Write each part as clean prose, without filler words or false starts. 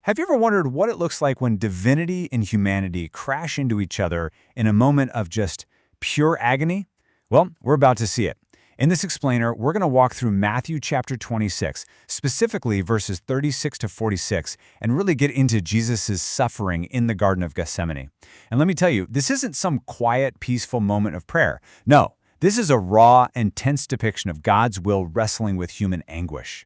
Have you ever wondered what it looks like when divinity and humanity crash into each other in a moment of just pure agony? Well, we're about to see it. In this explainer, we're going to walk through Matthew chapter 26, specifically verses 36 to 46, and really get into Jesus' suffering in the Garden of Gethsemane. And let me tell you, this isn't some quiet, peaceful moment of prayer. No, this is a raw and tense depiction of God's will wrestling with human anguish.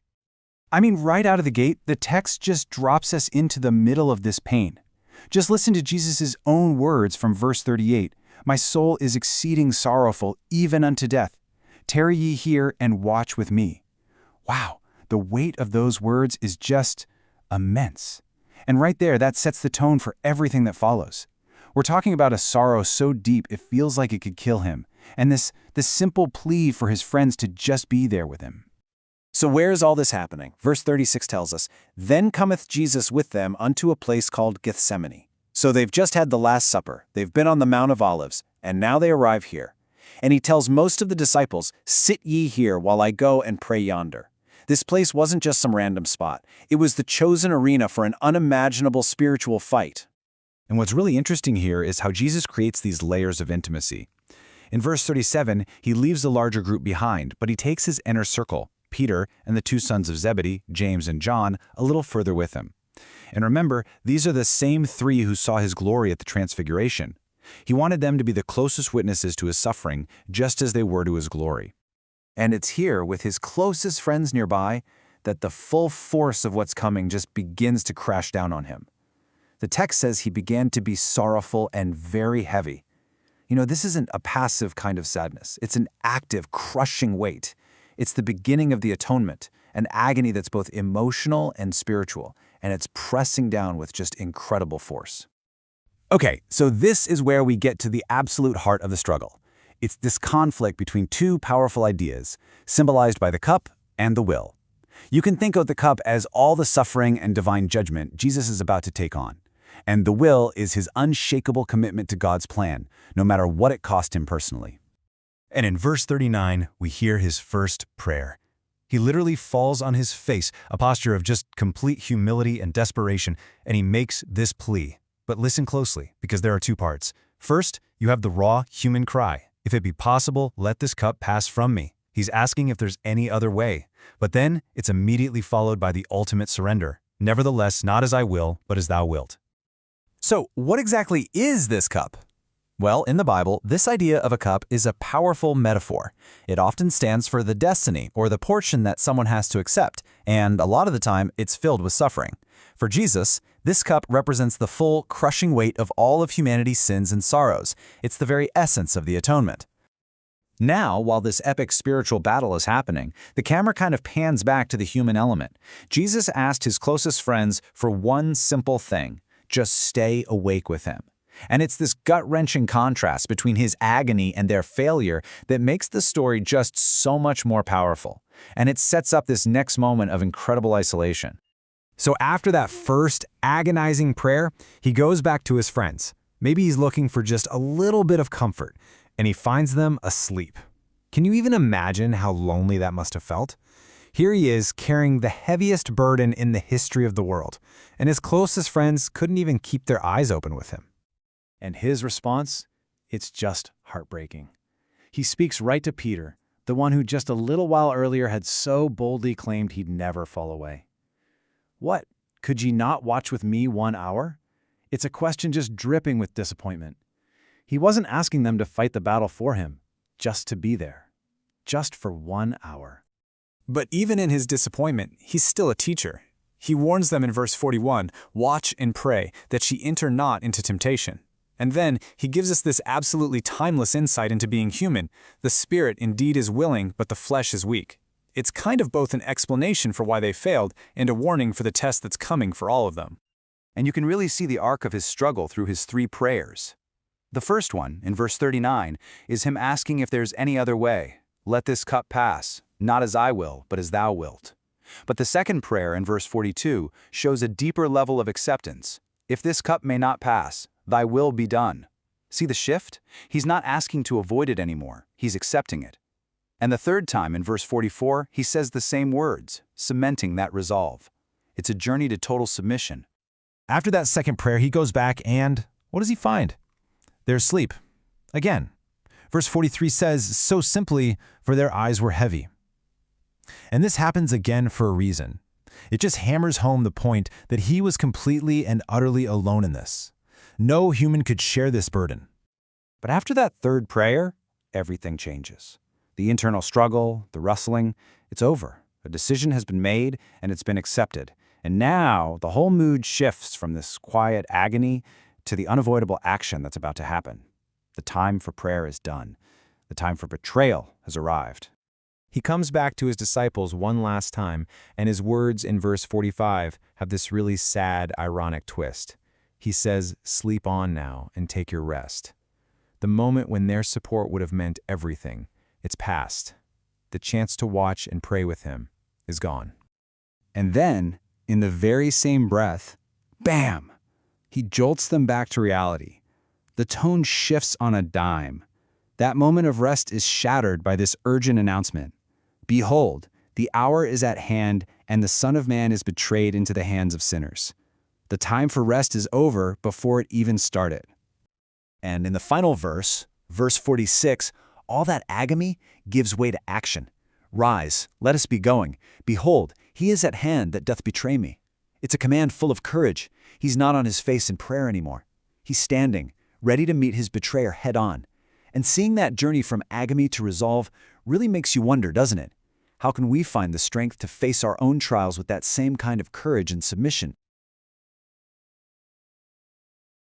I mean, right out of the gate, the text just drops us into the middle of this pain. Just listen to Jesus' own words from verse 38. "My soul is exceeding sorrowful, even unto death. Tarry ye here and watch with me." Wow, the weight of those words is just immense. And right there, that sets the tone for everything that follows. We're talking about a sorrow so deep it feels like it could kill him, and this simple plea for his friends to just be there with him. So where is all this happening? Verse 36 tells us, "Then cometh Jesus with them unto a place called Gethsemane." So they've just had the Last Supper, they've been on the Mount of Olives, and now they arrive here. And he tells most of the disciples, "Sit ye here while I go and pray yonder." This place wasn't just some random spot. It was the chosen arena for an unimaginable spiritual fight. And what's really interesting here is how Jesus creates these layers of intimacy. In verse 37, he leaves the larger group behind, but he takes his inner circle, Peter and the two sons of Zebedee, James and John, a little further with him. And remember, these are the same three who saw his glory at the Transfiguration. He wanted them to be the closest witnesses to his suffering, just as they were to his glory. And it's here, with his closest friends nearby, that the full force of what's coming just begins to crash down on him. The text says he began to be sorrowful and very heavy. You know, this isn't a passive kind of sadness. It's an active, crushing weight. It's the beginning of the atonement, an agony that's both emotional and spiritual, and it's pressing down with just incredible force. Okay, so this is where we get to the absolute heart of the struggle. It's this conflict between two powerful ideas, symbolized by the cup and the will. You can think of the cup as all the suffering and divine judgment Jesus is about to take on, and the will is his unshakable commitment to God's plan, no matter what it cost him personally. And in verse 39, we hear his first prayer. He literally falls on his face, a posture of just complete humility and desperation, and he makes this plea. But listen closely, because there are two parts. First, you have the raw human cry. "If it be possible, let this cup pass from me." He's asking if there's any other way. But then, it's immediately followed by the ultimate surrender. "Nevertheless, not as I will, but as thou wilt." So, what exactly is this cup? Well, in the Bible, this idea of a cup is a powerful metaphor. It often stands for the destiny or the portion that someone has to accept, and a lot of the time, it's filled with suffering. For Jesus, this cup represents the full, crushing weight of all of humanity's sins and sorrows. It's the very essence of the atonement. Now, while this epic spiritual battle is happening, the camera kind of pans back to the human element. Jesus asked his closest friends for one simple thing: just stay awake with him. And it's this gut-wrenching contrast between his agony and their failure that makes the story just so much more powerful. And it sets up this next moment of incredible isolation. So after that first agonizing prayer, he goes back to his friends. Maybe he's looking for just a little bit of comfort, and he finds them asleep. Can you even imagine how lonely that must have felt? Here he is carrying the heaviest burden in the history of the world, and his closest friends couldn't even keep their eyes open with him. And his response? It's just heartbreaking. He speaks right to Peter, the one who just a little while earlier had so boldly claimed he'd never fall away. "What? Could ye not watch with me 1 hour?" It's a question just dripping with disappointment. He wasn't asking them to fight the battle for him, just to be there. Just for 1 hour. But even in his disappointment, he's still a teacher. He warns them in verse 41, "Watch and pray, that ye enter not into temptation." And then he gives us this absolutely timeless insight into being human. The spirit indeed is willing, but the flesh is weak. It's kind of both an explanation for why they failed and a warning for the test that's coming for all of them. And you can really see the arc of his struggle through his three prayers. The first one, in verse 39, is him asking if there's any other way. "Let this cup pass, not as I will, but as thou wilt." But the second prayer, in verse 42, shows a deeper level of acceptance. "If this cup may not pass, thy will be done." See the shift? He's not asking to avoid it anymore. He's accepting it. And the third time, in verse 44, he says the same words, cementing that resolve. It's a journey to total submission. After that second prayer, he goes back and what does he find? There's sleep. Again. Verse 43 says, so simply, for their eyes were heavy. And this happens again for a reason. It just hammers home the point that he was completely and utterly alone in this. No human could share this burden. But after that third prayer, everything changes. The internal struggle, the wrestling, it's over. A decision has been made and it's been accepted. And now the whole mood shifts from this quiet agony to the unavoidable action that's about to happen. The time for prayer is done. The time for betrayal has arrived. He comes back to his disciples one last time, and his words in verse 45 have this really sad, ironic twist. He says, sleep on now and take your rest. The moment when their support would have meant everything, it's past. The chance to watch and pray with him is gone. And then, in the very same breath, bam! He jolts them back to reality. The tone shifts on a dime. That moment of rest is shattered by this urgent announcement. Behold, the hour is at hand, and the Son of Man is betrayed into the hands of sinners. The time for rest is over before it even started. And in the final verse, verse 46, all that agony gives way to action. Rise, let us be going. Behold, he is at hand that doth betray me. It's a command full of courage. He's not on his face in prayer anymore. He's standing, ready to meet his betrayer head on. And seeing that journey from agony to resolve really makes you wonder, doesn't it? How can we find the strength to face our own trials with that same kind of courage and submission?